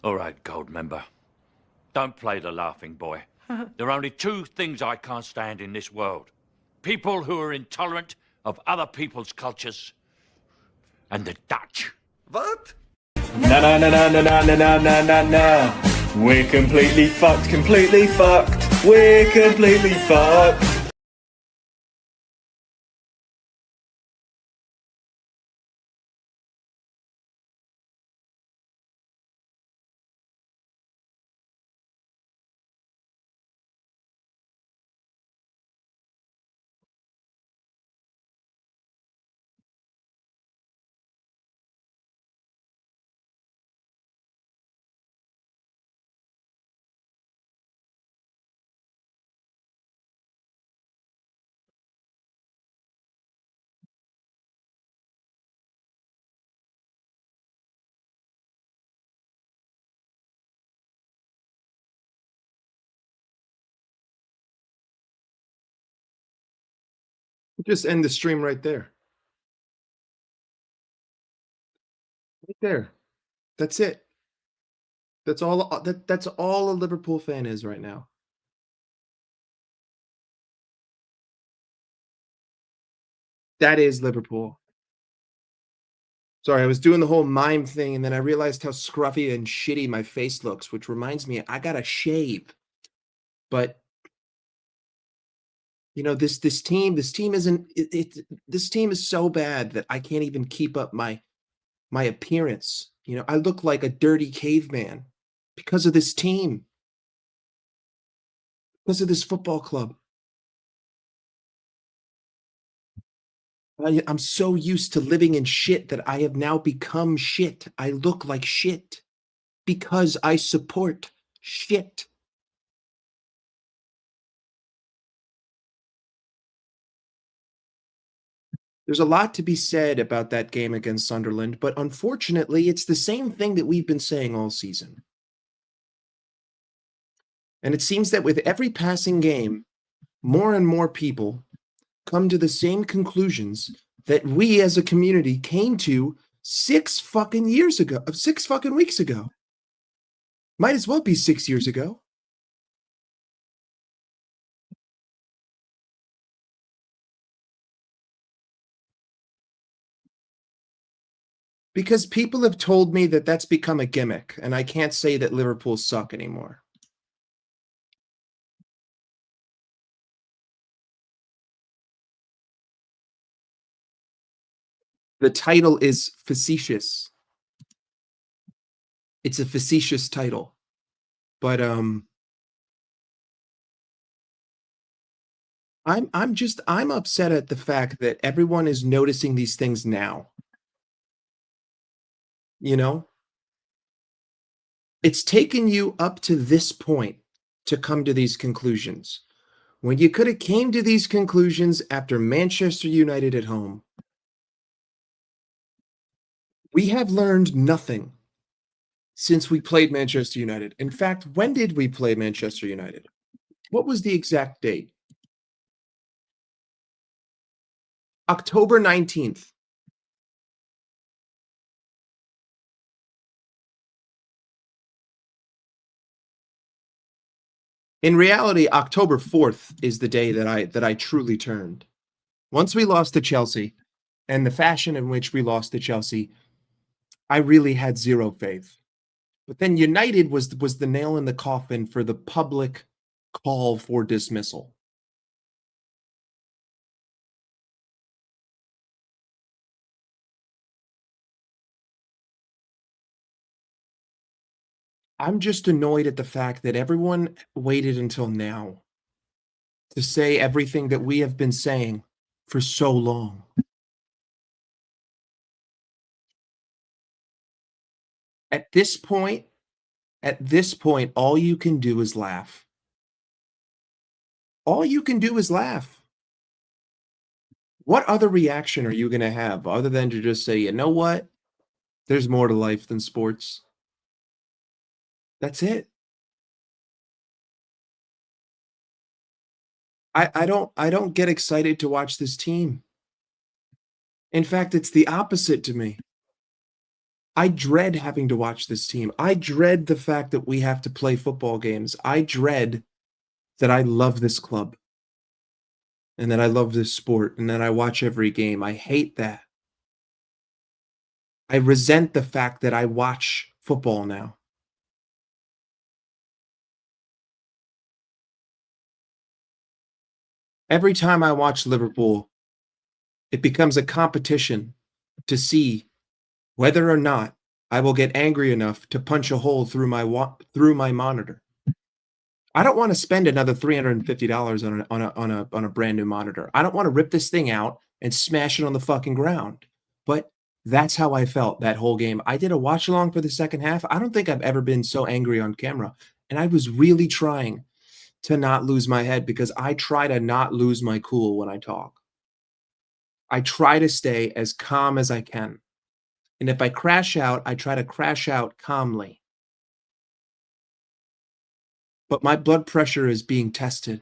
All right, Gold Member. Don't play the laughing boy. There are only two things I can't stand in this world. People who are intolerant of other people's cultures and the Dutch. What? Na na na na na na na na na na na. We're completely fucked, completely fucked. We're completely fucked. Just end the stream right there. Right there. That's it. That's all that's all a Liverpool fan is right now. That is Liverpool. Sorry, I was doing the whole mime thing, and then I realized how scruffy and shitty my face looks, which reminds me I gotta shave. But you know, this team isn't this team is so bad that I can't even keep up my appearance. You know, I look like a dirty caveman because of this team, because of this football club. I'm so used to living in shit that I have now become shit. I look like shit because I support shit. There's a lot to be said about that game against Sunderland, but unfortunately, it's the same thing that we've been saying all season. And it seems that with every passing game, more and more people come to the same conclusions that we as a community came to 6 fucking weeks ago. Might as well be 6 years ago. Because people have told me that that's become a gimmick, and I can't say that Liverpool suck anymore. The title is facetious. It's a facetious title. But I'm upset at the fact that everyone is noticing these things now. You know? It's taken you up to this point to come to these conclusions, when you could have came to these conclusions after Manchester United at home. We have learned nothing since we played Manchester United. In fact, when did we play Manchester United? What was the exact date? October 19th. In reality, October 4th is the day that I truly turned. Once we lost to Chelsea, and the fashion in which we lost to Chelsea, I really had zero faith. But then United was the nail in the coffin for the public call for dismissal. I'm just annoyed at the fact that everyone waited until now to say everything that we have been saying for so long. At this point, all you can do is laugh. All you can do is laugh. What other reaction are you going to have other than to just say, you know what? There's more to life than sports. That's it. I don't get excited to watch this team. In fact, it's the opposite to me. I dread having to watch this team. I dread the fact that we have to play football games. I dread that I love this club and that I love this sport and that I watch every game. I hate that. I resent the fact that I watch football now. Every time I watch Liverpool, it becomes a competition to see whether or not I will get angry enough to punch a hole through my monitor. I don't want to spend another $350 on a brand new monitor. I don't want to rip this thing out and smash it on the fucking ground. But that's how I felt that whole game. I did a watch along for the second half. I don't think I've ever been so angry on camera. And I was really trying to not lose my head because I try to not lose my cool when I talk. I try to stay as calm as I can. And if I crash out, I try to crash out calmly. But my blood pressure is being tested.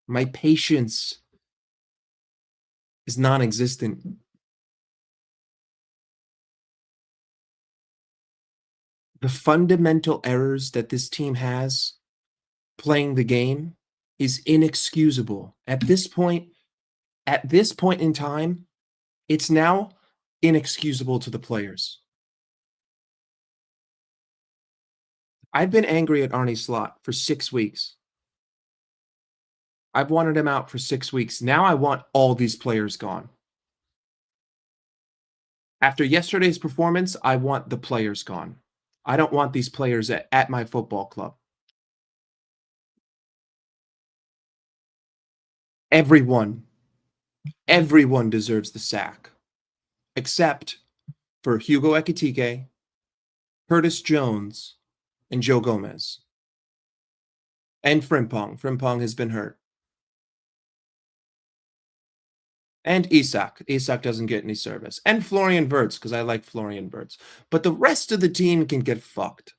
My patience is non-existent. The fundamental errors that this team has playing the game is inexcusable. At this point in time, it's now inexcusable to the players. I've been angry at Arne Slot for 6 weeks. I've wanted him out for 6 weeks. Now I want all these players gone. After yesterday's performance, I want the players gone. I don't want these players at my football club. Everyone deserves the sack, except for Hugo Ekitike, Curtis Jones, and Joe Gomez. And Frimpong. Frimpong has been hurt. And Isak. Isak doesn't get any service. And Florian Wirtz, because I like Florian Wirtz. But the rest of the team can get fucked.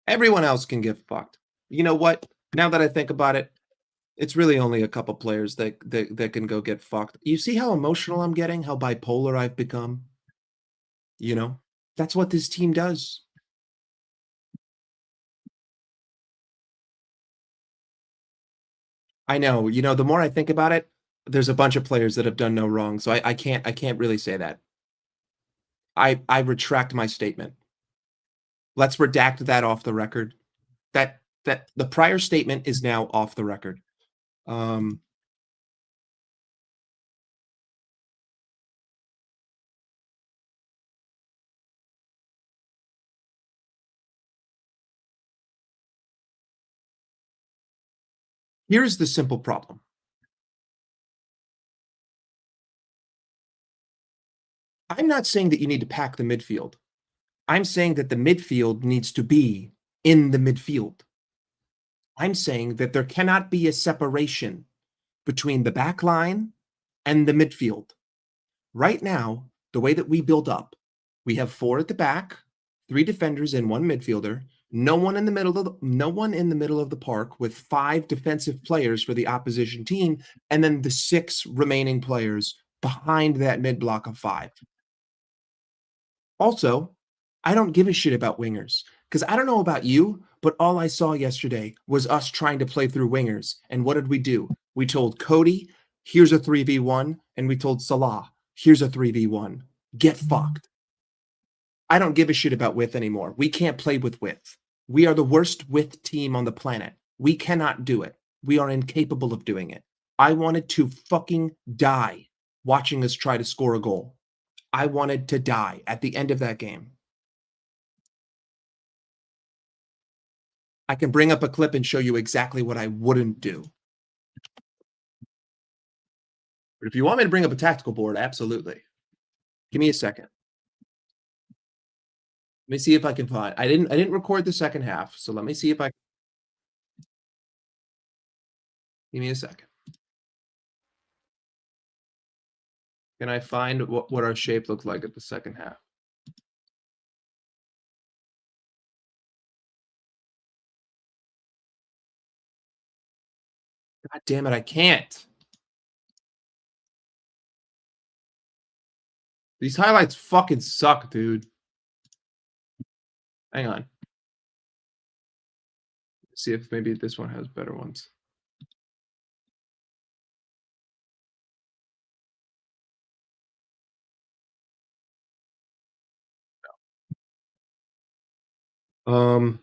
Everyone else can get fucked. You know what? Now that I think about it, it's really only a couple players that can go get fucked. You see how emotional I'm getting? How bipolar I've become? You know? That's what this team does. I know. You know, the more I think about it, there's a bunch of players that have done no wrong. So I can't really say that. I retract my statement. Let's redact that off the record. That the prior statement is now off the record. Here's the simple problem. I'm not saying that you need to pack the midfield. I'm saying that the midfield needs to be in the midfield. I'm saying that there cannot be a separation between the back line and the midfield. Right now, the way that we build up, we have 4 at the back, 3 defenders and 1 midfielder, no one in the middle of the park with 5 defensive players for the opposition team, and then the 6 remaining players behind that mid block of 5. Also, I don't give a shit about wingers because I don't know about you, but all I saw yesterday was us trying to play through wingers. And what did we do? We told Cody, here's a 3v1, and we told Salah, here's a 3v1. Get fucked. I don't give a shit about width anymore. We can't play with width. We are the worst width team on the planet. We cannot do it. We are incapable of doing it. I wanted to fucking die watching us try to score a goal. I wanted to die at the end of that game. I can bring up a clip and show you exactly what I wouldn't do. But if you want me to bring up a tactical board, absolutely. Give me a second. Let me see if I can find. I didn't record the second half, so let me see if I. Give me a second. Can I find what our shape looked like at the second half? God damn it, I can't. These highlights fucking suck, dude. Hang on. See if maybe this one has better ones. Hang on.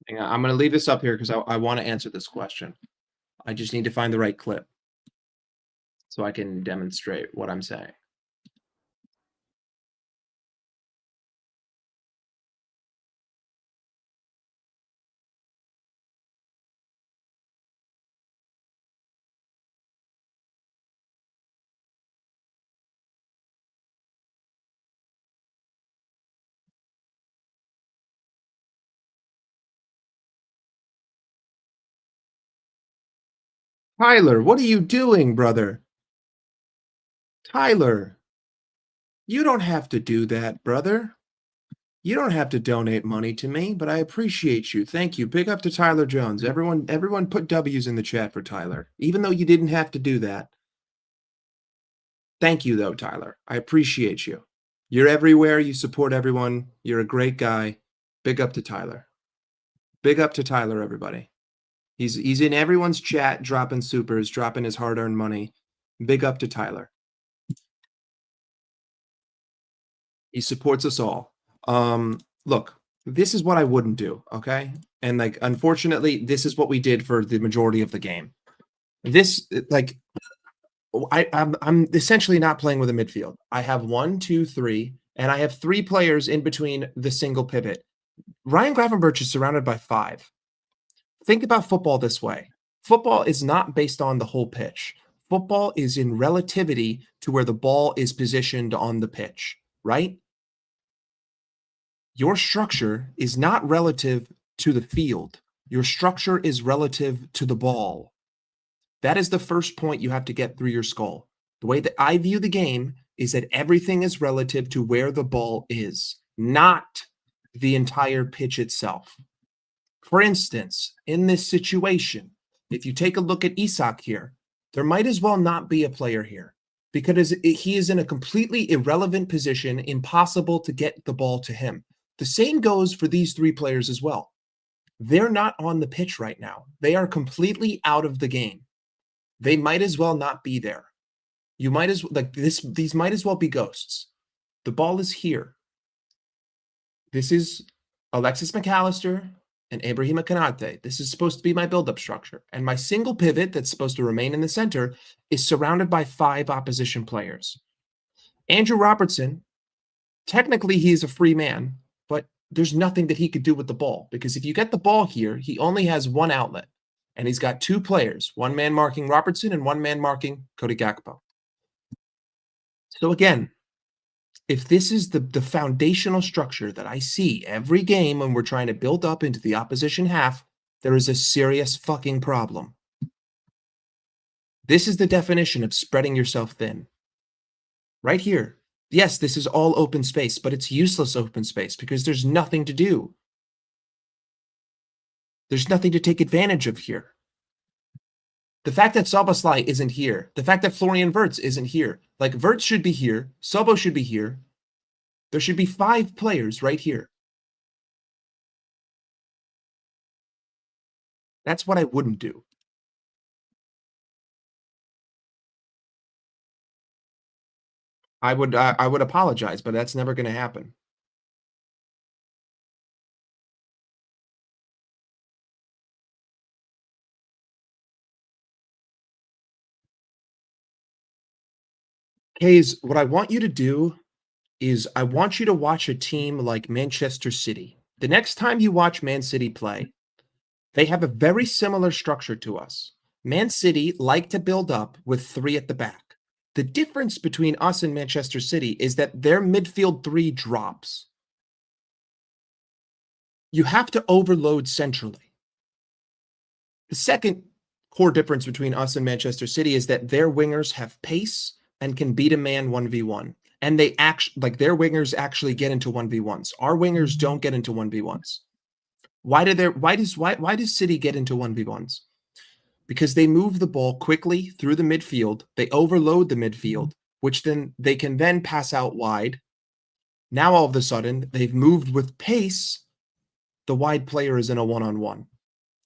I'm going to leave this up here because I want to answer this question. I just need to find the right clip so I can demonstrate what I'm saying. Tyler, what are you doing, brother? Tyler, you don't have to do that, brother. You don't have to donate money to me, but I appreciate you. Thank you. Big up to Tyler Jones. Everyone put W's in the chat for Tyler, even though you didn't have to do that. Thank you, though, Tyler. I appreciate you. You're everywhere. You support everyone. You're a great guy. Big up to Tyler. Big up to Tyler, everybody. He's in everyone's chat, dropping supers, dropping his hard-earned money. Big up to Tyler. He supports us all. Look, this is what I wouldn't do, okay? And like, unfortunately, this is what we did for the majority of the game. This, like, I'm essentially not playing with a midfield. I have 1, 2, 3, and I have 3 players in between the single pivot. Ryan Gravenberch is surrounded by 5. Think about football this way. Football is not based on the whole pitch. Football is in relativity to where the ball is positioned on the pitch, right? Your structure is not relative to the field. Your structure is relative to the ball. That is the first point you have to get through your skull. The way that I view the game is that everything is relative to where the ball is, not the entire pitch itself. For instance, in this situation, if you take a look at Isak here, there might as well not be a player here because he is in a completely irrelevant position, impossible to get the ball to him. The same goes for these 3 players as well. They're not on the pitch right now. They are completely out of the game. They might as well not be there. You might as well, like this, these might as well be ghosts. The ball is here. This is Alexis McAllister and Ibrahim Konate. This is supposed to be my build-up structure. And my single pivot that's supposed to remain in the center is surrounded by 5 opposition players. Andrew Robertson, technically he is a free man, but there's nothing that he could do with the ball because if you get the ball here, he only has 1 outlet. And he's got 2 players, 1 man marking Robertson and 1 man marking Cody Gakpo. So again, if this is the foundational structure that I see every game when we're trying to build up into the opposition half, there is a serious fucking problem. This is the definition of spreading yourself thin. Right here. Yes, this is all open space, but it's useless open space because there's nothing to do. There's nothing to take advantage of here. The fact that Szoboszlai isn't here, the fact that Florian Wirtz isn't here, like Wirtz should be here, Sobo should be here. There should be 5 players right here. That's what I wouldn't do. I would apologize, but that's never going to happen. Hayes, what I want you to do is I want you to watch a team like Manchester City. The next time you watch Man City play, they have a very similar structure to us. Man City like to build up with 3 at the back. The difference between us and Manchester City is that their midfield 3 drops. You have to overload centrally. The second core difference between us and Manchester City is that their wingers have pace and can beat a man 1v1. And they like their wingers actually get into 1v1s. Our wingers don't get into 1v1s. Why does City get into 1v1s? because they move the ball quickly through the midfield. They overload the midfield, which then they can then pass out wide. Now, all of a sudden, they've moved with pace. The wide player is in a one-on-one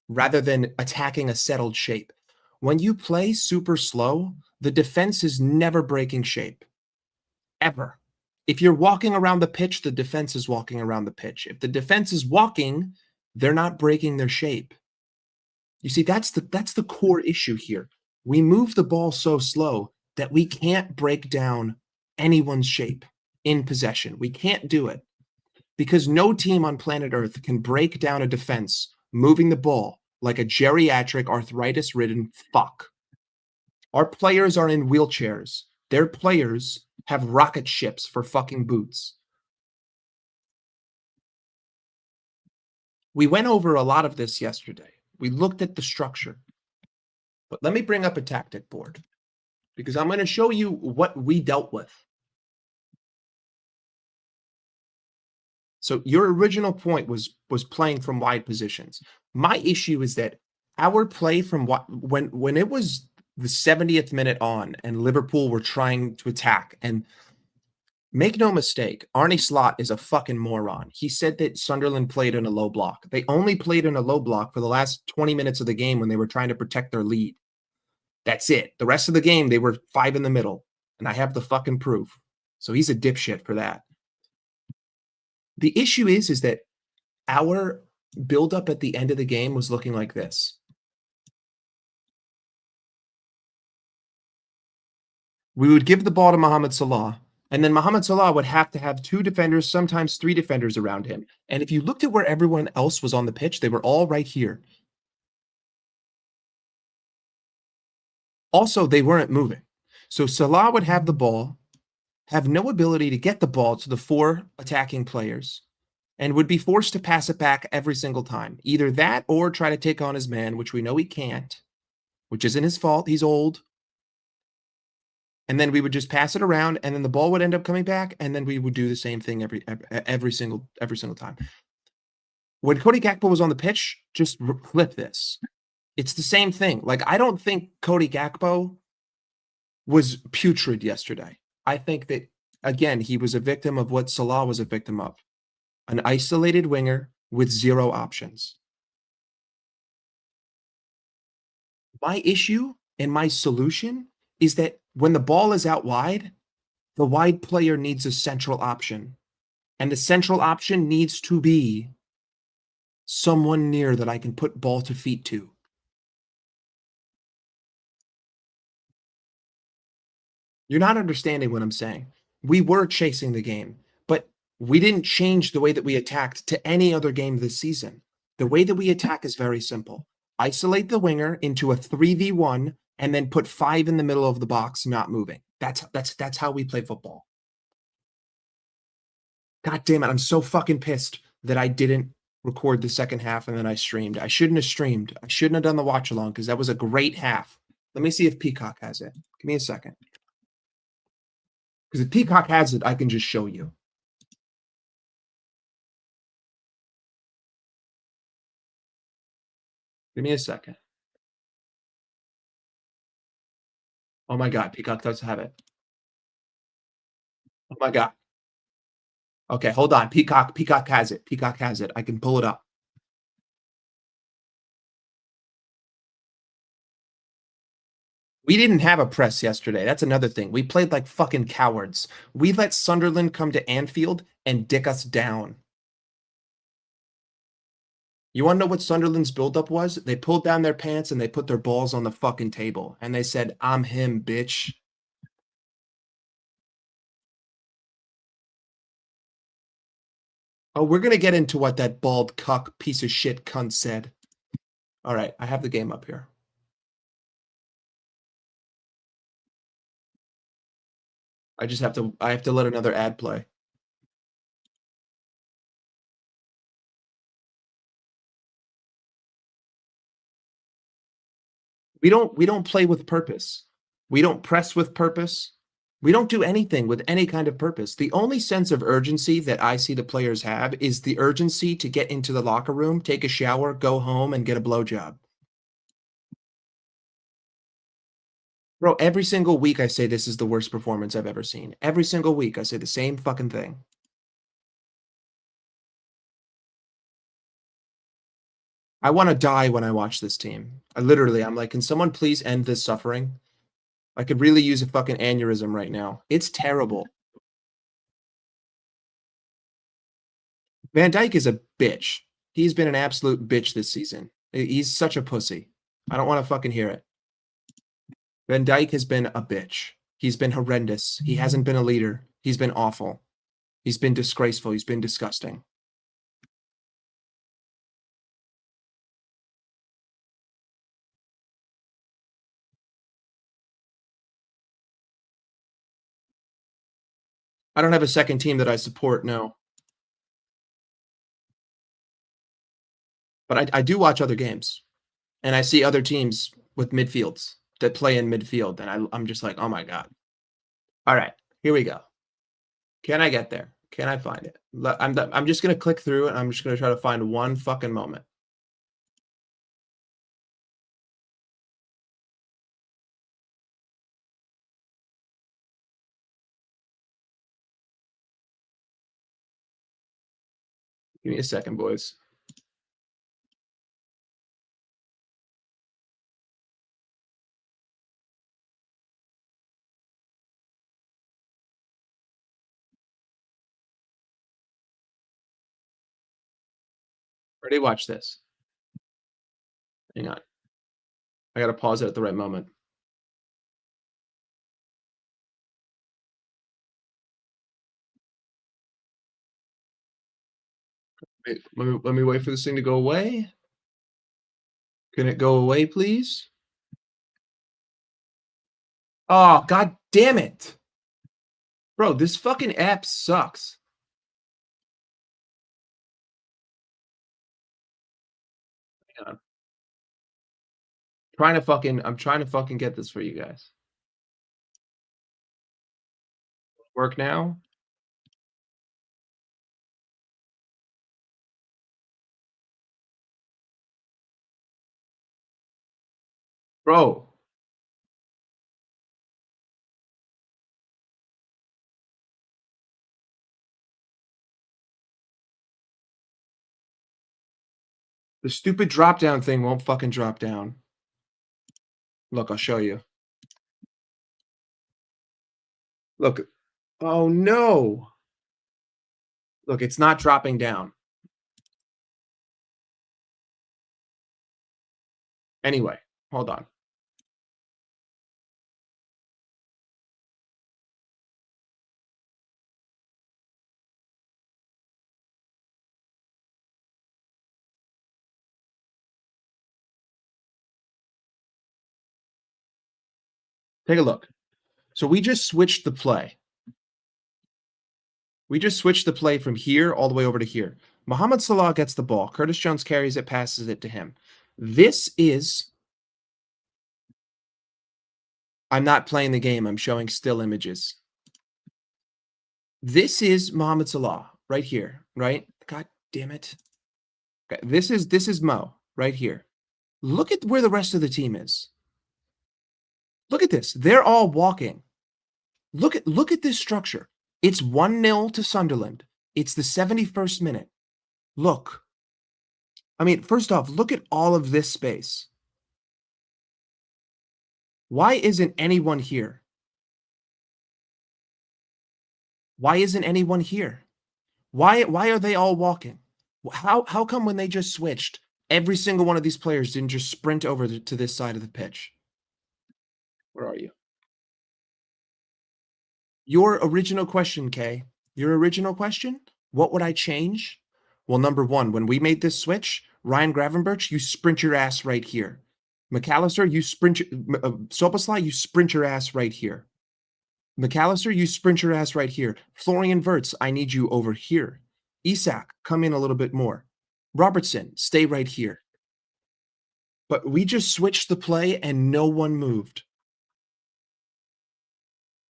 rather than attacking a settled shape. When you play super slow, the defense is never breaking shape, ever. If you're walking around the pitch, the defense is walking around the pitch. If the defense is walking, they're not breaking their shape. You see, that's the core issue here. We move the ball so slow that we can't break down anyone's shape in possession. We can't do it because no team on planet Earth can break down a defense moving the ball like a geriatric, arthritis-ridden fuck. Our players are in wheelchairs. Their players have rocket ships for fucking boots. We went over a lot of this yesterday. We looked at the structure. But let me bring up a tactic board because I'm going to show you what we dealt with. So your original point was playing from wide positions. My issue is that our play from when it was the 70th minute on and Liverpool were trying to attack, and make no mistake, Arne Slot is a fucking moron. He said that Sunderland played in a low block. They only played in a low block for the last 20 minutes of the game when they were trying to protect their lead. That's it. The rest of the game, they were 5 in the middle, and I have the fucking proof. So he's a dipshit for that. The issue is that our buildup at the end of the game was looking like this. We would give the ball to Mohamed Salah, and then Mohamed Salah would have to have 2 defenders, sometimes 3 defenders around him. And if you looked at where everyone else was on the pitch, they were all right here. Also, they weren't moving. So Salah would have the ball, have no ability to get the ball to the 4 attacking players, and would be forced to pass it back every single time. Either that or try to take on his man, which we know he can't, which isn't his fault. He's old. And then we would just pass it around, and then the ball would end up coming back, and then we would do the same thing every single time. When Cody Gakpo was on the pitch, just flip this. It's the same thing. Like, I don't think Cody Gakpo was putrid yesterday. I think that, again, he was a victim of what Salah was a victim of. An isolated winger with 0 options. My issue and my solution is that when the ball is out wide, the wide player needs a central option. And the central option needs to be someone near that I can put ball to feet to. You're not understanding what I'm saying. We were chasing the game, but we didn't change the way that we attacked to any other game this season. The way that we attack is very simple. Isolate the winger into a 3v1 and then put 5 in the middle of the box, not moving. That's how we play football. God damn it, I'm so fucking pissed that I didn't record the second half and then I streamed. I shouldn't have streamed. I shouldn't have done the watch along because that was a great half. Let me see if Peacock has it. Give me a second. Because if Peacock has it, I can just show you. Give me a second. Oh my God, Peacock does have it. Oh my God. Okay, hold on. Peacock has it. Peacock has it. I can pull it up. We didn't have a press yesterday. That's another thing. We played like fucking cowards. We let Sunderland come to Anfield and dick us down. You want to know what Sunderland's buildup was? They pulled down their pants and they put their balls on the fucking table. And they said, I'm him, bitch. Oh, we're going to get into what that bald cuck piece of shit cunt said. All right, I have the game up here. I have to let another ad play. We don't play with purpose. We don't press with purpose. We don't do anything with any kind of purpose. The only sense of urgency that I see the players have is the urgency to get into the locker room, take a shower, go home, and get a blowjob. Bro, every single week I say this is the worst performance I've ever seen. Every single week I say the same fucking thing. I want to die when I watch this team. I'm like, can someone please end this suffering? I could really use a fucking aneurysm right now. It's terrible. Van Dijk is a bitch. He's been an absolute bitch this season. He's such a pussy. I don't want to fucking hear it. Van Dijk has been a bitch. He's been horrendous. He hasn't been a leader. He's been awful. He's been disgraceful. He's been disgusting. I don't have a second team that I support, no. But I do watch other games. And I see other teams with midfields that play in midfield. And I'm just like, oh my God. All right, here we go. Can I get there? Can I find it? I'm just going to click through and I'm just going to try to find one fucking moment. Give me a second, boys. Ready? Watch this. Hang on. I got to pause it at the right moment. Wait, let me wait for this thing to go away. Can it go away, please? Oh, God damn it. Bro, this fucking app sucks. Hang on. I'm trying to fucking get this for you guys. Work now? Bro. The stupid drop down thing won't fucking drop down. Look, I'll show you. Look. Oh no. Look, it's not dropping down. Anyway, hold on. Take a look. So we just switched the play. We just switched the play from here all the way over to here. Mohamed Salah gets the ball. Curtis Jones carries it, passes it to him. This is... I'm not playing the game. I'm showing still images. This is Mohamed Salah right here, right? God damn it. Okay, this is Mo right here. Look at where the rest of the team is. Look at this. They're all walking. Look at this structure. It's 1-0 to Sunderland. It's the 71st minute. Look. I mean, first off, look at all of this space. Why isn't anyone here? Why isn't anyone here? Why are they all walking? How come when they just switched, every single one of these players didn't just sprint over to this side of the pitch? Where are you? Your original question, Kay. Your original question? What would I change? Well, number one, when we made this switch, Ryan Gravenberch, you sprint your ass right here. McAllister, you sprint. Soboslai, you sprint your ass right here. McAllister, you sprint your ass right here. Florian Wirtz, I need you over here. Isak, come in a little bit more. Robertson, stay right here. But we just switched the play and no one moved.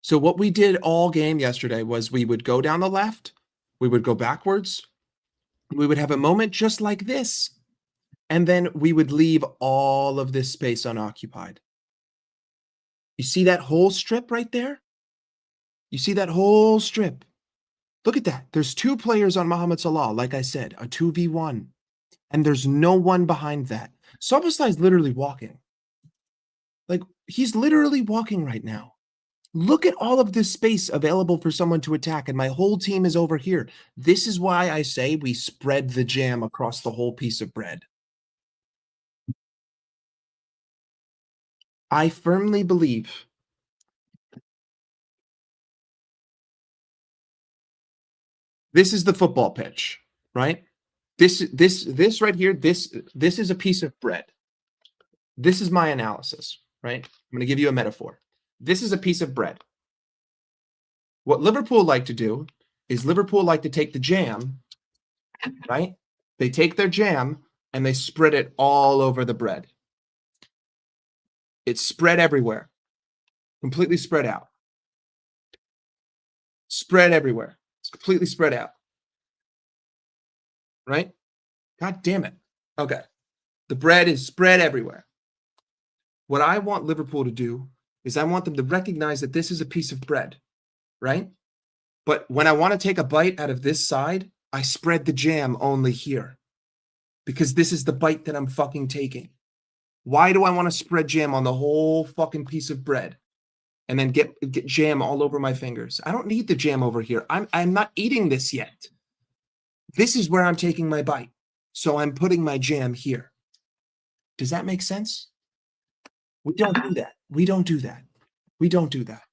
So what we did all game yesterday was we would go down the left, we would go backwards, we would have a moment just like this, and then we would leave all of this space unoccupied. You see that whole strip right there? You see that whole strip? Look at that. There's 2 players on Mohamed Salah, like I said, a 2v1. And there's no one behind that. Szoboszlai is literally walking. Like, he's literally walking right now. Look at all of this space available for someone to attack, and my whole team is over here. This is why I say we spread the jam across the whole piece of bread. I firmly believe this is the football pitch, right? This right here, this is a piece of bread. This is my analysis, right? I'm going to give you a metaphor. This is a piece of bread. What Liverpool like to do is Liverpool like to take the jam, right? They take their jam and they spread it all over the bread. It's spread everywhere, completely spread out. Spread everywhere. It's completely spread out, right? God damn it. Okay. The bread is spread everywhere. What I want Liverpool to do is I want them to recognize that this is a piece of bread, right? But when I want to take a bite out of this side, I spread the jam only here because this is the bite that I'm fucking taking. Why do I want to spread jam on the whole fucking piece of bread and then get jam all over my fingers? I don't need the jam over here. I'm not eating this yet. This is where I'm taking my bite. So I'm putting my jam here. Does that make sense? We don't do that. We don't do that. We don't do that.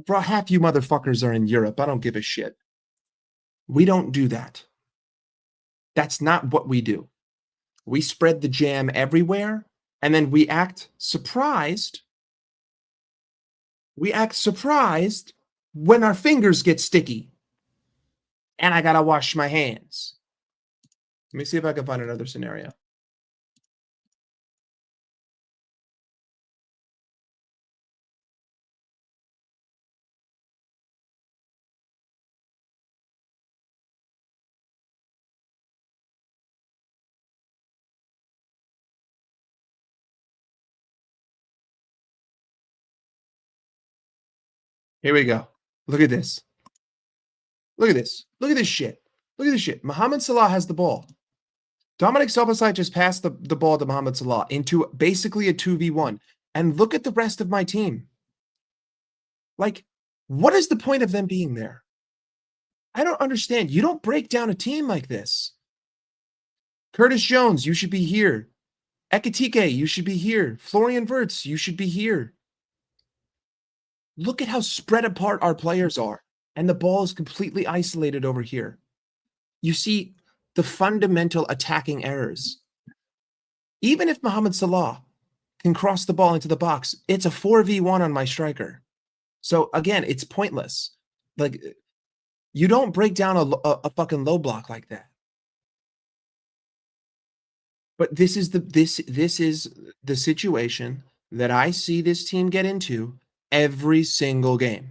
Bro, half you motherfuckers are in Europe. I don't give a shit. We don't do that. That's not what we do. We spread the jam everywhere, and then we act surprised. We act surprised when our fingers get sticky. And I gotta wash my hands. Let me see if I can find another scenario. Here we go. Look at this. Look at this. Look at this shit. Look at this shit. Mohamed Salah has the ball. Dominic Szoboszlai just passed the ball to Mohamed Salah into basically a 2v1. And look at the rest of my team. Like, what is the point of them being there? I don't understand. You don't break down a team like this. Curtis Jones, you should be here. Ekitike, you should be here. Florian Wirtz, you should be here. Look at how spread apart our players are. And the ball is completely isolated over here. You see the fundamental attacking errors. Even if Mohamed Salah can cross the ball into the box, it's a 4v1 on my striker. So again, it's pointless. Like, you don't break down a fucking low block like that. But this is the situation that I see this team get into every single game.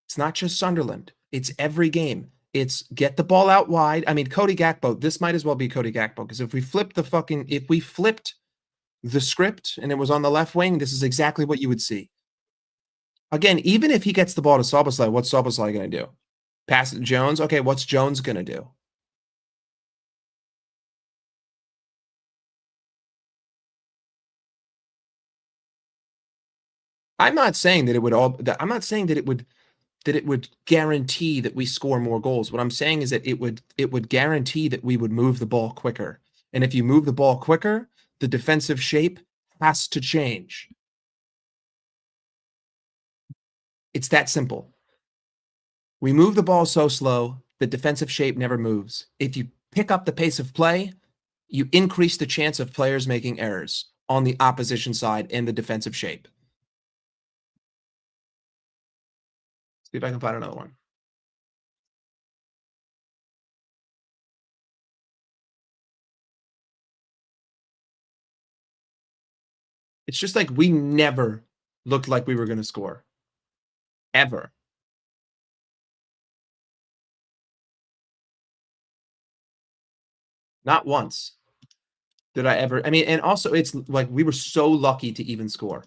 It's not just Sunderland. It's every game. It's get the ball out wide. I mean, Cody Gakpo, this might as well be Cody Gakpo, because if we flipped the script and it was on the left wing, this is exactly what you would see. Again, even if he gets the ball to Szoboszlai, what's Szoboszlai going to do? Pass it to Jones? Okay, what's Jones going to do? I'm not saying that it would I'm not saying that it would guarantee that we score more goals. What I'm saying is that it would guarantee that we would move the ball quicker. And if you move the ball quicker, the defensive shape has to change. It's that simple. We move the ball so slow, the defensive shape never moves. If you pick up the pace of play, you increase the chance of players making errors on the opposition side in the defensive shape. See if I can find another one. It's just like we never looked like we were going to score. Ever. Not once. did I ever. I mean, and also it's like we were so lucky to even score.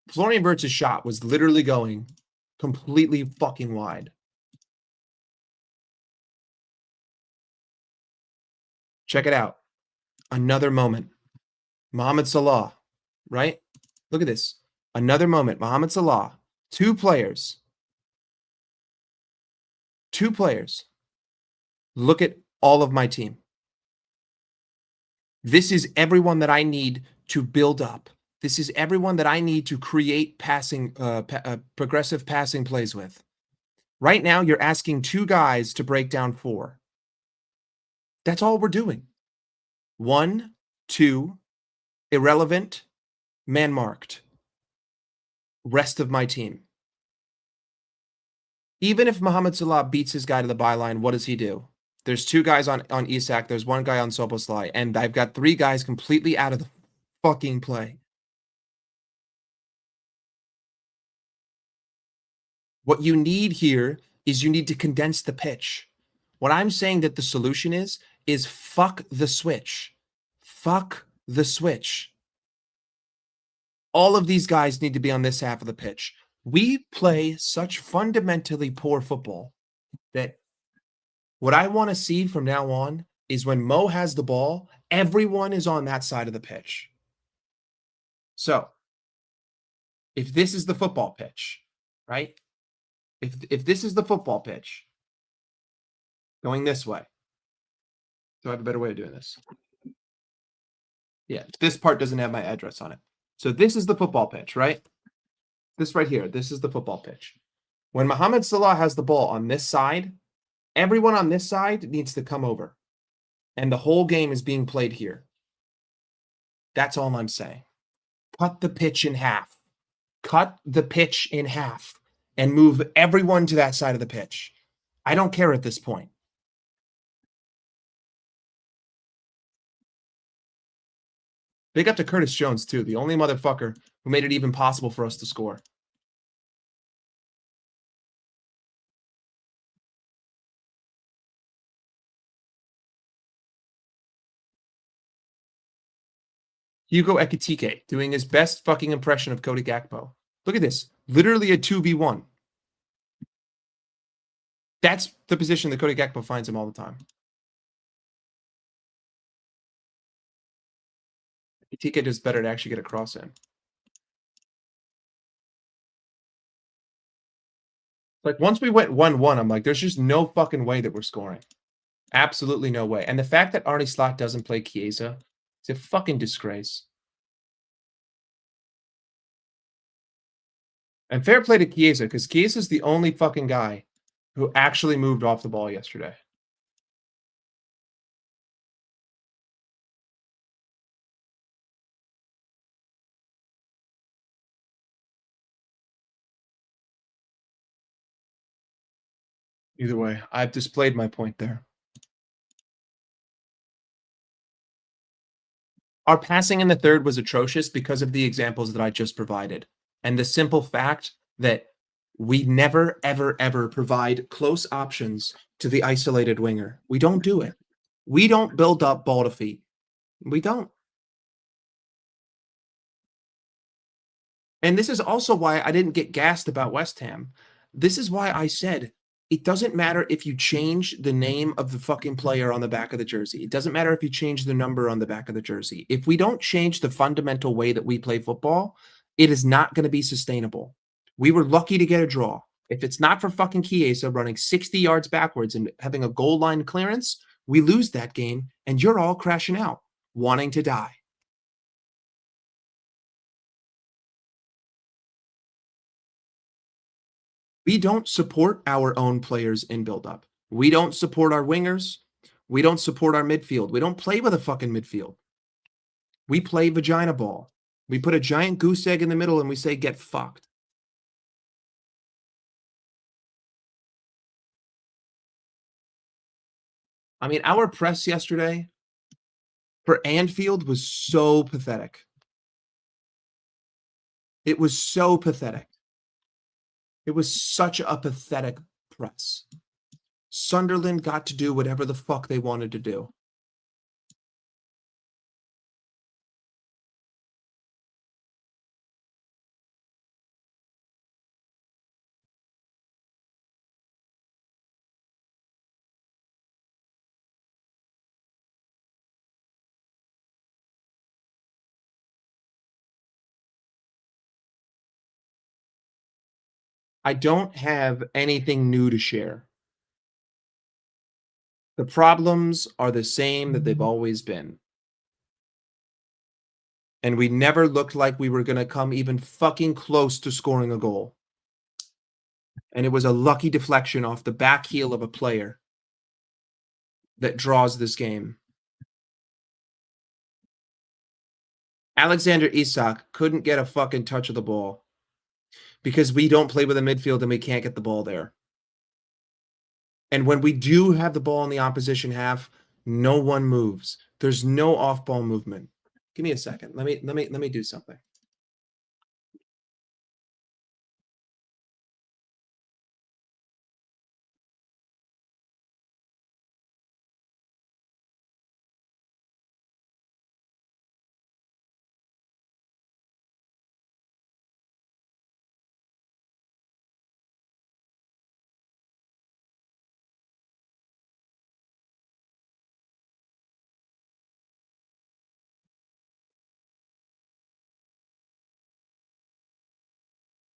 Florian Wirtz's shot was literally going completely fucking wide. Check it out. Another moment. Mohamed Salah, right? Look at this. Another moment. Mohamed Salah. Two players. Look at all of my team. This is everyone that I need to build up. This is everyone that I need to create passing, progressive passing plays with. Right now, you're asking two guys to break down four. That's all we're doing. 1, 2, irrelevant, man marked. Rest of my team. Even if Mohamed Salah beats his guy to the byline, what does he do? There's two guys on Isak. There's one guy on Soboslai. And I've got three guys completely out of the fucking play. What you need here is you need to condense the pitch. What I'm saying that the solution is fuck the switch. Fuck the switch. All of these guys need to be on this half of the pitch. We play such fundamentally poor football that what I want to see from now on is when Mo has the ball, everyone is on that side of the pitch. So, if this is the football pitch, right? If this is the football pitch, going this way. Do I have a better way of doing this? Yeah, this part doesn't have my address on it. So this is the football pitch, right? This right here, this is the football pitch. When Mohamed Salah has the ball on this side, everyone on this side needs to come over. And the whole game is being played here. That's all I'm saying. Cut the pitch in half. Cut the pitch in half and move everyone to that side of the pitch. I don't care at this point. Big up to Curtis Jones, too, the only motherfucker who made it even possible for us to score. Hugo Ekitike doing his best fucking impression of Cody Gakpo. Look at this. Literally a 2v1. That's the position that Cody Gakpo finds him all the time. Ekitike does better to actually get a cross in. Like, once we went 1-1, I'm like, there's just no fucking way that we're scoring. Absolutely no way. And the fact that Arne Slot doesn't play Chiesa is a fucking disgrace. And fair play to Chiesa, because Chiesa is the only fucking guy who actually moved off the ball yesterday. Either way, I've displayed my point there. Our passing in the third was atrocious because of the examples that I just provided. And the simple fact that we never, ever, ever provide close options to the isolated winger. We don't do it. We don't build up ball to feet. We don't. And this is also why I didn't get gassed about West Ham. This is why I said it doesn't matter if you change the name of the fucking player on the back of the jersey. It doesn't matter if you change the number on the back of the jersey. If we don't change the fundamental way that we play football, it is not going to be sustainable. We were lucky to get a draw. If it's not for fucking Chiesa running 60 yards backwards and having a goal line clearance, we lose that game and you're all crashing out, wanting to die. We don't support our own players in build-up. We don't support our wingers. We don't support our midfield. We don't play with a fucking midfield. We play vagina ball. We put a giant goose egg in the middle and we say, get fucked. I mean, our press yesterday for Anfield was so pathetic. It was so pathetic. It was such a pathetic press. Sunderland got to do whatever the fuck they wanted to do. I don't have anything new to share. The problems are the same that they've always been. And we never looked like we were going to come even fucking close to scoring a goal. And it was a lucky deflection off the back heel of a player that draws this game. Alexander Isak couldn't get a fucking touch of the ball because we don't play with a midfield and we can't get the ball there. And when we do have the ball in the opposition half, no one moves. There's no off-ball movement. Give me a second. Let me do something.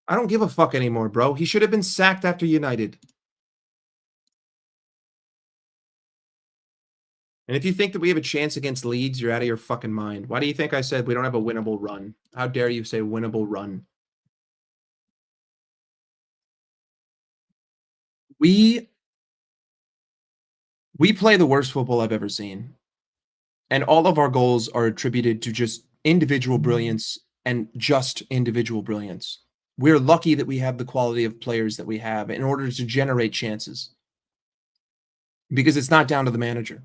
I don't give a fuck anymore, bro. He should have been sacked after United. And if you think that we have a chance against Leeds, you're out of your fucking mind. Why do you think I said we don't have a winnable run? How dare you say winnable run? We play the worst football I've ever seen. And all of our goals are attributed to just individual brilliance and just individual brilliance. We're lucky that we have the quality of players that we have in order to generate chances. Because it's not down to the manager.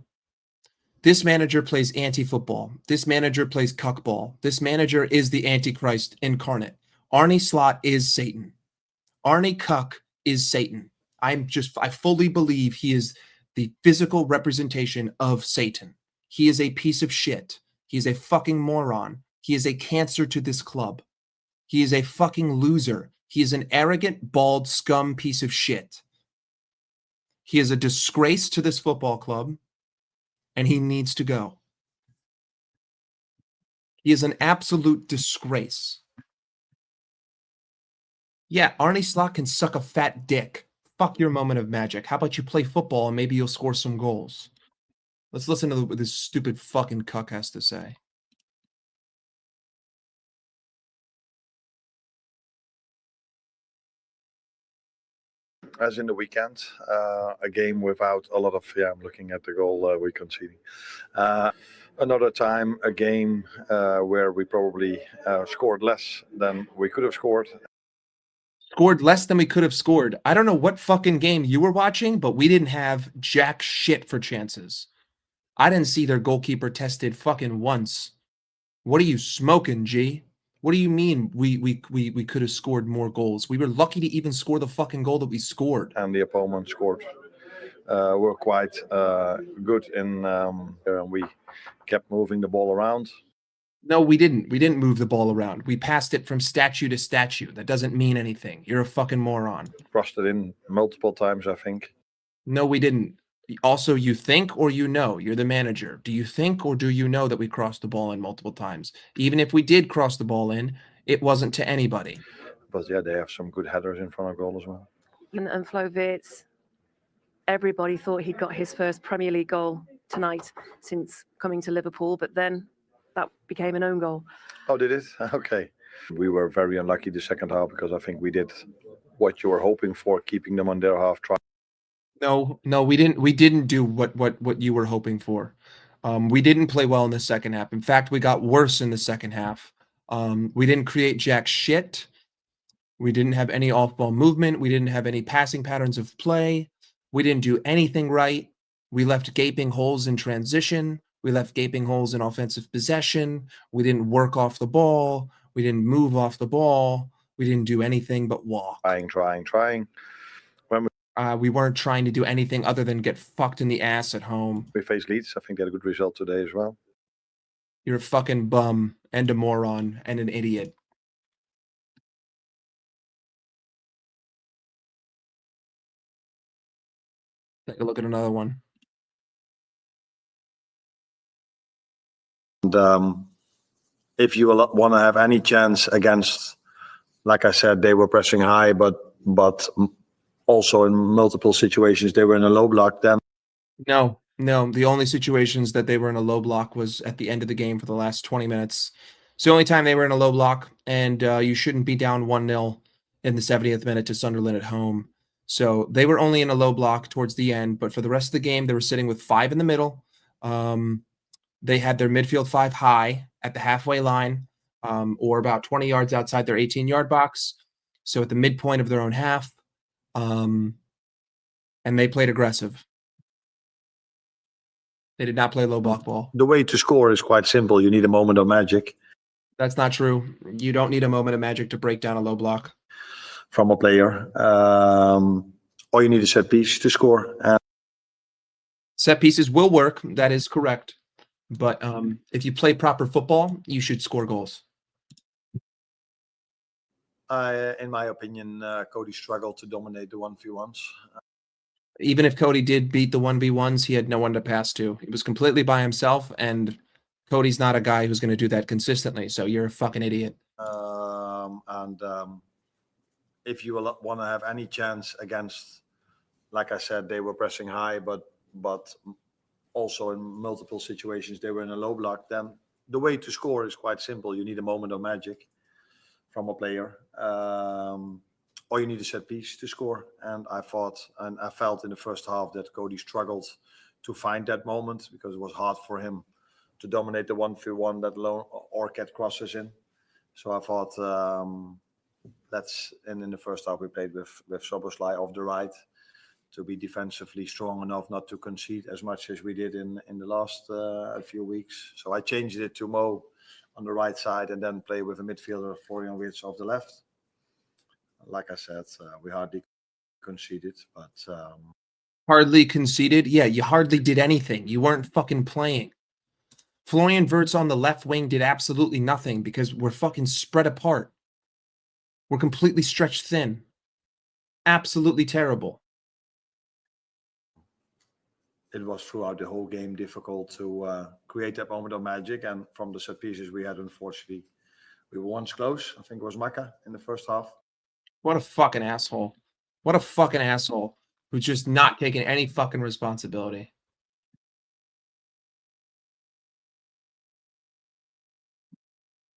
This manager plays anti-football. This manager plays cuckball. This manager is the Antichrist incarnate. Arne Slot is Satan. Arne Cuck is Satan. I fully believe he is the physical representation of Satan. He is a piece of shit. He is a fucking moron. He is a cancer to this club. He is a fucking loser. He is an arrogant, bald scum piece of shit. He is a disgrace to this football club, and he needs to go. He is an absolute disgrace. Yeah, Arne Slot can suck a fat dick. Fuck your moment of magic. How about you play football and maybe you'll score some goals? Let's listen to what this stupid fucking cuck has to say. As in the weekend, a game without a lot of, I'm looking at the goal we're conceding. Another time, a game where we probably scored less than we could have scored. Scored less than we could have scored. I don't know what fucking game you were watching, but we didn't have jack shit for chances. I didn't see their goalkeeper tested fucking once. What are you smoking, G? What do you mean we could have scored more goals? We were lucky to even score the fucking goal that we scored. And the opponent scored. Were quite good in, and we kept moving the ball around. No, we didn't. We didn't move the ball around. We passed it from statue to statue. That doesn't mean anything. You're a fucking moron. Crossed it in multiple times, I think. No, we didn't. Also, you think or you know? You're the manager. Do you think or do you know that we crossed the ball in multiple times? Even if we did cross the ball in, it wasn't to anybody. But yeah, they have some good headers in front of goal as well. And Flo Wirtz, everybody thought he'd got his first Premier League goal tonight since coming to Liverpool, but then that became an own goal. Oh, did it? Okay. We were very unlucky the second half because I think we did what you were hoping for, keeping them on their half. No, we didn't. We didn't do what you were hoping for. We didn't play well in the second half. In fact, we got worse in the second half. We didn't create jack shit. We didn't have any off-ball movement. We didn't have any passing patterns of play. We didn't do anything right. We left gaping holes in transition. We left gaping holes in offensive possession. We didn't work off the ball. We didn't move off the ball. We didn't do anything but walk. Trying. We weren't trying to do anything other than get fucked in the ass at home. We faced Leeds. I think they had a good result today as well. You're a fucking bum and a moron and an idiot. Take a look at another one. And if you want to have any chance against, like I said, they were pressing high, but but also in multiple situations they were in a low block. Then No. The only situations that they were in a low block was at the end of the game for the last 20 minutes. It's the only time they were in a low block, and you shouldn't be down 1-0 in the 70th minute to Sunderland at home. So they were only in a low block towards the end, but for the rest of the game, they were sitting with 5 in the middle. They had their midfield 5 high at the halfway line, or about 20 yards outside their 18-yard box. So at the midpoint of their own half, and they played aggressive. They did not play low block ball. the way to score is quite simple. You need a moment of magic That's not true. You don't need a moment of magic to break down a low block. from a player, or you need a set piece to score. Set pieces will work. That is correct. But if you play proper football, you should score goals. In my opinion, Cody struggled to dominate the 1v1s. Even if Cody did beat the 1v1s, he had no one to pass to. He was completely by himself, and Cody's not a guy who's going to do that consistently. So you're a fucking idiot. If you want to have any chance against, like I said, they were pressing high, but also in multiple situations they were in a low block, then the way to score is quite simple. You need a moment of magic from a player, or you need a set piece to score. And I felt in the first half that Cody struggled to find that moment because it was hard for him to dominate the 1v1 that alone or get crosses in. So I thought in the first half we played with Soboslai off the right to be defensively strong enough not to concede as much as we did in the last few weeks. So I changed it to Mo on the right side and then play with a midfielder, Florian Wirtz, off the left. Like I said, we hardly conceded, but hardly conceded? Yeah, you hardly did anything. You weren't fucking playing. Florian Wirtz on the left wing did absolutely nothing because we're fucking spread apart. We're completely stretched thin. Absolutely terrible. it was throughout the whole game difficult to create that moment of magic. And from the set pieces we had, unfortunately, we were once close. I think it was Maka in the first half. What a fucking asshole. What a fucking asshole who's just not taking any fucking responsibility.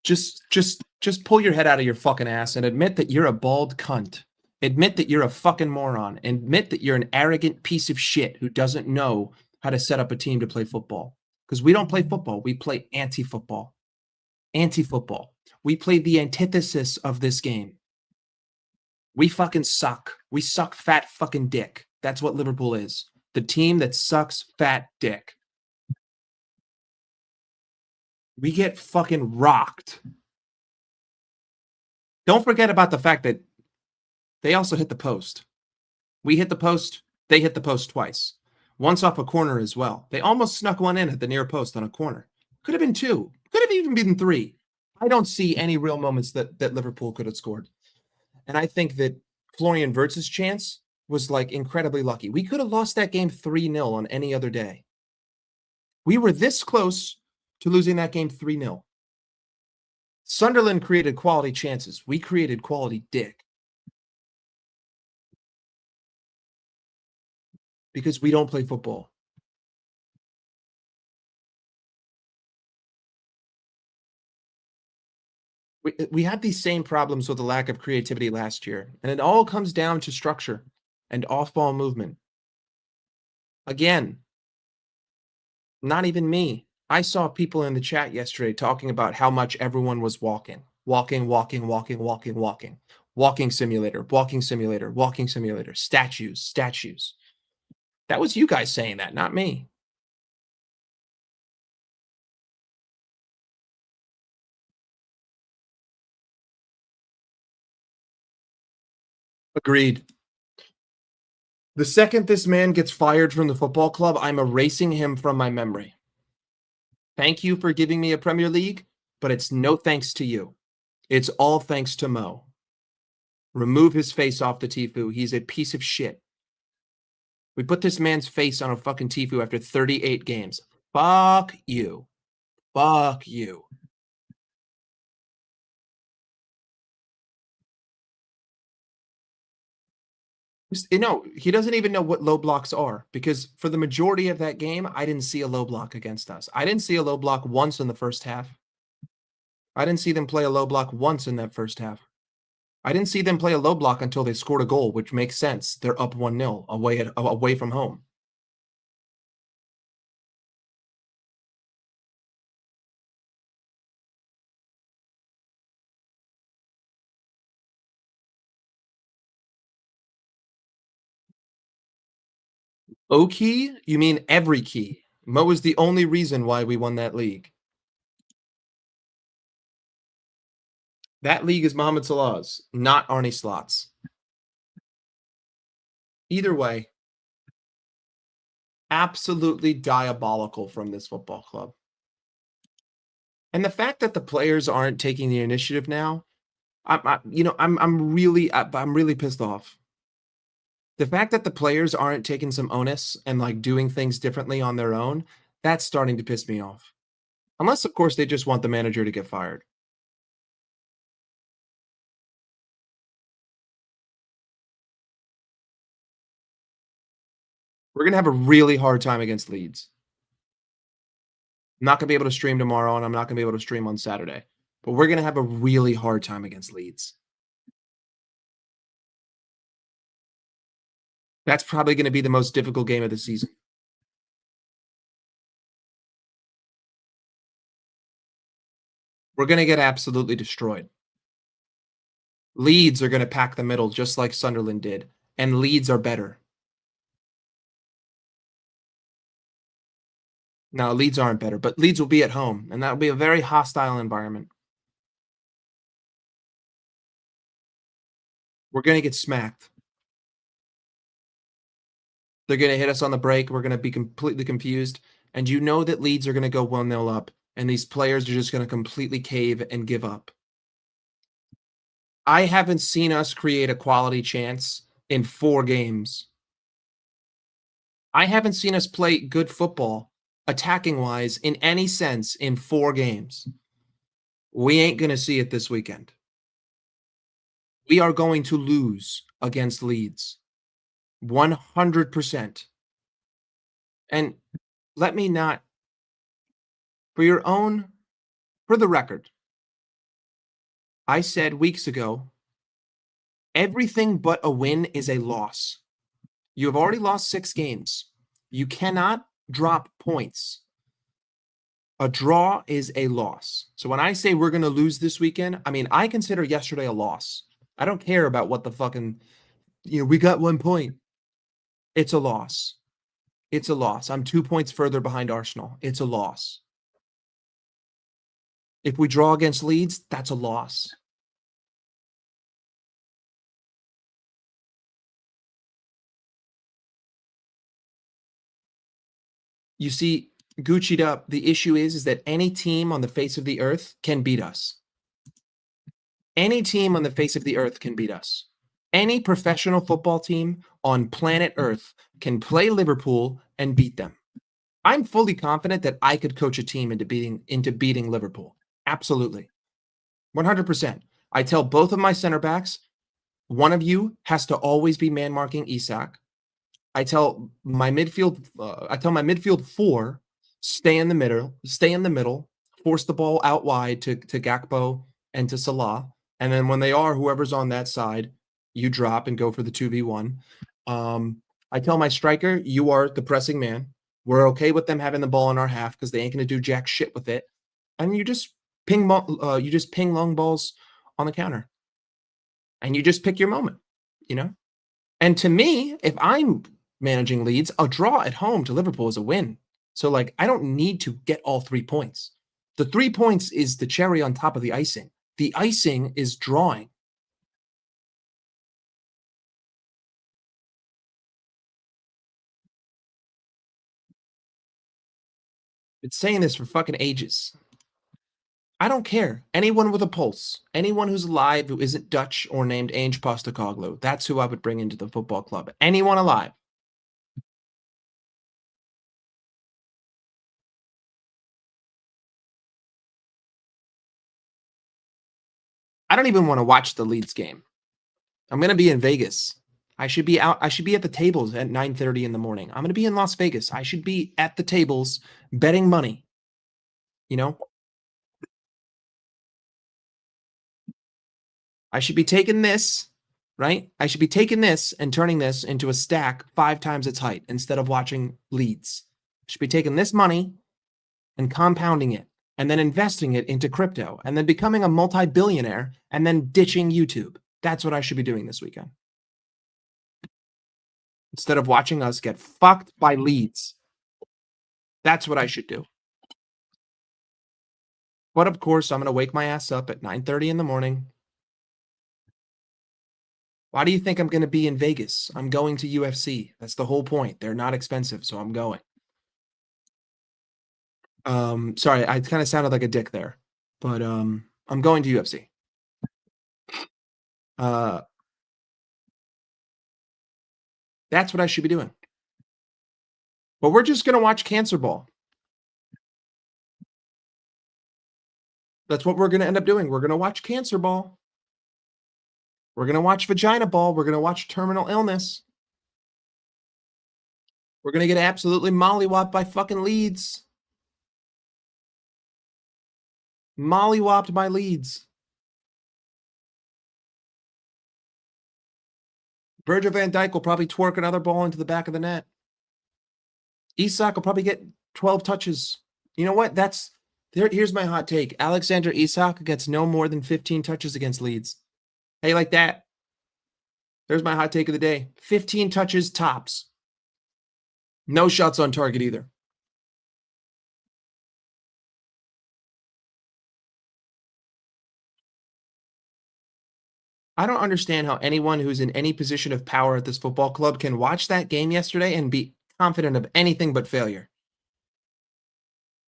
Just pull your head out of your fucking ass and admit that you're a bald cunt. Admit that you're a fucking moron. Admit that you're an arrogant piece of shit who doesn't know how to set up a team to play football. Because we don't play football. We play anti-football. Anti-football. We play the antithesis of this game. We fucking suck. We suck fat fucking dick. That's what Liverpool is. The team that sucks fat dick. We get fucking rocked. Don't forget about the fact that they also hit the post. We hit the post. They hit the post twice. Once off a corner as well. They almost snuck one in at the near post on a corner. Could have been two. Could have even been three. I don't see any real moments that Liverpool could have scored. And I think that Florian Wirtz's chance was like incredibly lucky. We could have lost that game 3-0 on any other day. We were this close to losing that game 3-0. Sunderland created quality chances. We created quality dick. Because we don't play football. We had these same problems with the lack of creativity last year. And it all comes down to structure and off-ball movement. Again, not even me. I saw people in the chat yesterday talking about how much everyone was walking. Walking simulator. Statues. That was you guys saying that, not me. Agreed. The second this man gets fired from the football club, I'm erasing him from my memory. Thank you for giving me a Premier League, but it's no thanks to you. It's all thanks to Mo. Remove his face off the Tifu. He's a piece of shit. We put this man's face on a fucking Tifu after 38 games. Fuck you. Fuck you. No, he doesn't even know what low blocks are, because for the majority of that game, I didn't see a low block against us. I didn't see a low block once in the first half. I didn't see them play a low block once in that first half. I didn't see them play a low block until they scored a goal, which makes sense. They're up 1-0 away from home. O key? You mean every key? Mo is the only reason why we won that league. That league is Mohamed Salah's, not Arne Slot's. Either way, absolutely diabolical from this football club. And the fact that the players aren't taking the initiative now, I'm really pissed off. The fact that the players aren't taking some onus and like doing things differently on their own, that's starting to piss me off. Unless, of course, they just want the manager to get fired. We're going to have a really hard time against Leeds. I'm not going to be able to stream tomorrow, and I'm not going to be able to stream on Saturday. But we're going to have a really hard time against Leeds. That's probably going to be the most difficult game of the season. We're going to get absolutely destroyed. Leeds are going to pack the middle just like Sunderland did, and Leeds are better. No, Leeds aren't better, but Leeds will be at home, and that will be a very hostile environment. We're going to get smacked. They're going to hit us on the break. We're going to be completely confused. And you know that Leeds are going to go 1-0 up, and these players are just going to completely cave and give up. I haven't seen us create a quality chance in 4 games. I haven't seen us play good football, attacking-wise, in any sense in 4 games. We ain't going to see it this weekend. We are going to lose against Leeds. 100%. And let me not, for the record, I said weeks ago, everything but a win is a loss. You have already lost 6 games. You cannot drop points. A draw is a loss. So when I say we're going to lose this weekend, I mean, I consider yesterday a loss. I don't care about what the fucking, we got 1 point. It's a loss. It's a loss. I'm 2 points further behind Arsenal. It's a loss. If we draw against Leeds, that's a loss. You see, Gucci'd up, the issue is that any team on the face of the earth can beat us. Any team on the face of the earth can beat us. Any professional football team on planet Earth can play Liverpool and beat them. I'm fully confident that I could coach a team into beating Liverpool. Absolutely. 100%. I tell both of my center backs, one of you has to always be man marking Isak. I tell my midfield 4, stay in the middle, force the ball out wide to Gakpo and to Salah. And then when they are, whoever's on that side, you drop and go for the 2v1. I tell my striker, you are the pressing man. We're okay with them having the ball in our half because they ain't going to do jack shit with it. And you just ping long balls on the counter. And you just pick your moment, And to me, if I'm managing Leeds, a draw at home to Liverpool is a win. So, I don't need to get all 3 points. The 3 points is the cherry on top of the icing. The icing is drawing. Been saying this for fucking ages. I don't care. Anyone with a pulse, anyone who's alive who isn't Dutch or named Ange Postecoglou, that's who I would bring into the football club. Anyone alive. I don't even want to watch the Leeds game. I'm going to be in Vegas. I should be out. I should be at the tables at 9:30 in the morning. I'm going to be in Las Vegas. I should be at the tables betting money. You know, I should be taking this, right? I should be taking this and turning this into a stack 5 times its height instead of watching Leeds. I should be taking this money and compounding it and then investing it into crypto and then becoming a multi-billionaire and then ditching YouTube. That's what I should be doing this weekend. Instead of watching us get fucked by Leeds. That's what I should do. But of course, I'm going to wake my ass up at 9:30 in the morning. Why do you think I'm going to be in Vegas? I'm going to UFC. That's the whole point. They're not expensive, so I'm going. Sorry, I kind of sounded like a dick there, but I'm going to UFC. That's what I should be doing. But we're just going to watch Cancer Ball. That's what we're going to end up doing. We're going to watch Cancer Ball. We're going to watch Vagina Ball. We're going to watch Terminal Illness. We're going to get absolutely mollywopped by fucking Leeds. Mollywopped by Leeds. Virgil van Dijk will probably twerk another ball into the back of the net. Isak will probably get 12 touches. You know what? Here's my hot take. Alexander Isak gets no more than 15 touches against Leeds. How you like that? There's my hot take of the day. 15 touches tops. No shots on target either. I don't understand how anyone who's in any position of power at this football club can watch that game yesterday and be confident of anything but failure.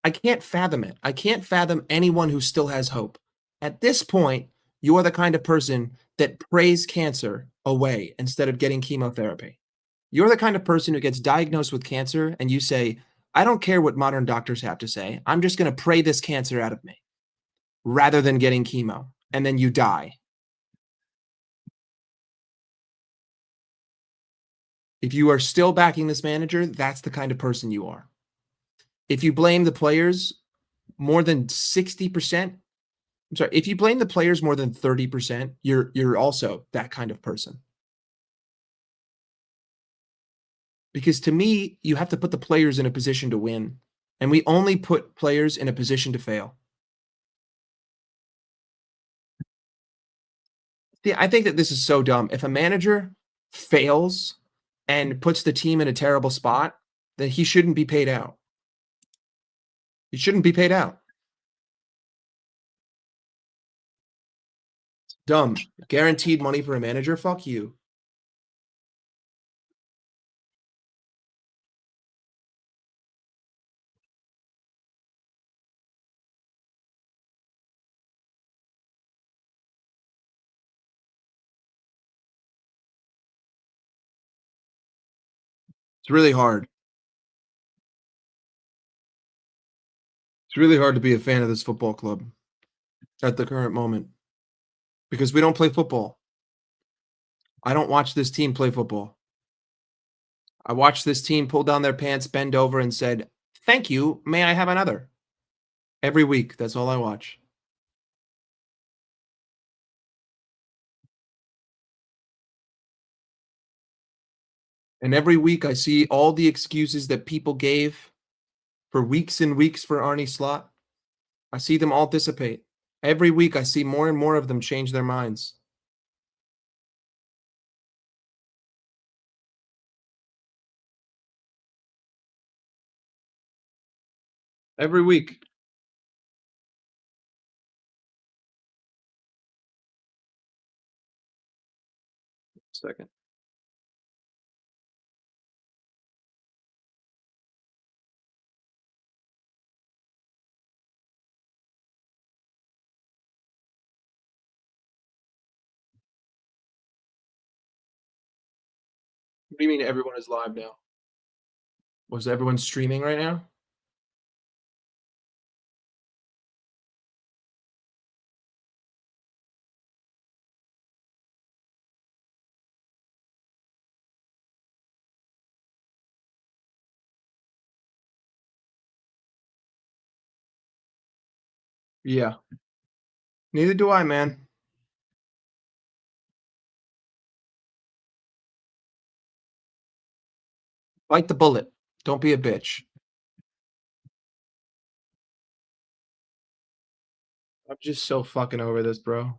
I can't fathom it. I can't fathom anyone who still has hope. At this point, you are the kind of person that prays cancer away instead of getting chemotherapy. You're the kind of person who gets diagnosed with cancer and you say, I don't care what modern doctors have to say. I'm just going to pray this cancer out of me rather than getting chemo. And then you die. If you are still backing this manager, that's the kind of person you are. If you blame the players more than 60%, I'm sorry, if you blame the players more than 30%, you're also that kind of person. Because to me, you have to put the players in a position to win. And we only put players in a position to fail. See, I think that this is so dumb. If a manager fails and puts the team in a terrible spot, then he shouldn't be paid out. He shouldn't be paid out. Dumb. Guaranteed money for a manager? Fuck you. It's really hard. It's really hard to be a fan of this football club at the current moment because we don't play football. I don't watch this team play football. I watched this team pull down their pants, bend over, and said, "Thank you. May I have another?" Every week. That's all I watch. And every week I see all the excuses that people gave for weeks and weeks for Arne Slot. I see them all dissipate. Every week I see more and more of them change their minds. Every week. Second. What do you mean everyone is live now? Was everyone streaming right now? Yeah. Neither do I, man. Bite the bullet. Don't be a bitch. I'm just so fucking over this, bro.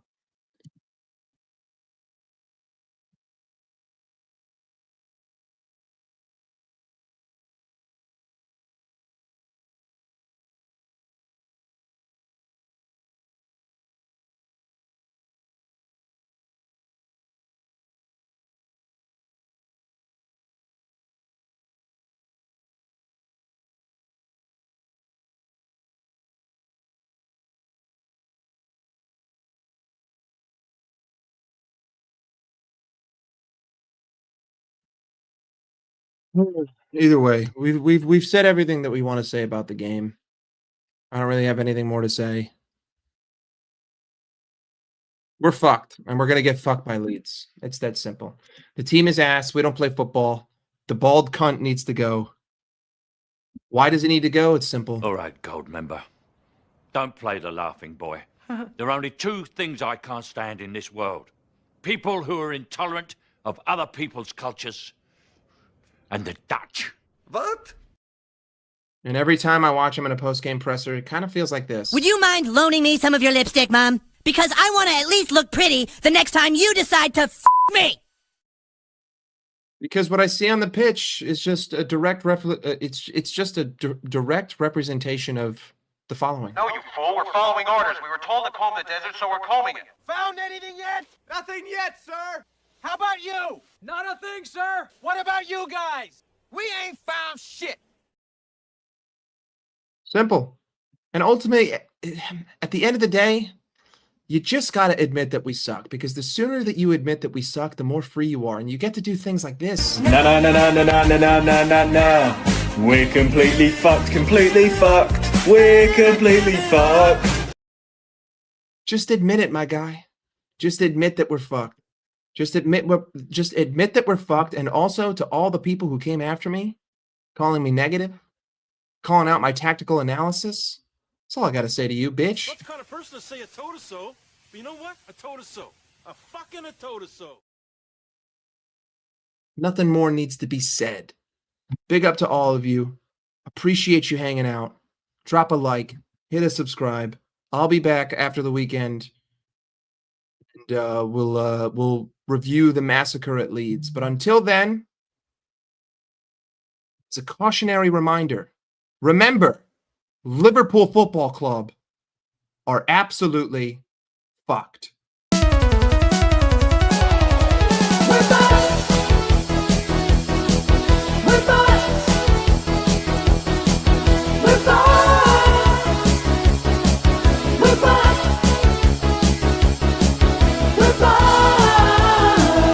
Either way, we've said everything that we want to say about the game. I don't really have anything more to say. We're fucked, and we're gonna get fucked by Leeds. It's that simple. The team is ass. We don't play football. The bald cunt needs to go. Why does it need to go? It's simple. All right, gold member. Don't play the laughing boy. There are only two things I can't stand in this world. People who are intolerant of other people's cultures and the Dutch. What? And every time I watch him in a post-game presser, it kind of feels like this. Would you mind loaning me some of your lipstick, Mom? Because I want to at least look pretty the next time you decide to f me. Because what I see on the pitch is just a direct it's just a direct representation of the following. No, you fool. We're following orders. We were told to comb the desert, so we're combing it. Found anything yet? Nothing yet, sir. How about you? Not a thing, sir. What about you guys? We ain't found shit. Simple. And ultimately, at the end of the day, you just got to admit that we suck, because the sooner that you admit that we suck, the more free you are, and you get to do things like this. No, no, no, no, no, no, no, no, no, no, no. We're completely fucked, completely fucked. We're completely fucked. Just admit it, my guy. Just admit that we're fucked. Just admit that we're fucked, and also to all the people who came after me, calling me negative, calling out my tactical analysis. That's all I got to say to you, bitch. Not the kind of person to say I told her so, but you know what? I told her so. I fucking told her so. Nothing more needs to be said. Big up to all of you. Appreciate you hanging out. Drop a like. Hit a subscribe. I'll be back after the weekend. And we'll review the massacre at Leeds. But until then, it's a cautionary reminder. Remember, Liverpool Football Club are absolutely fucked.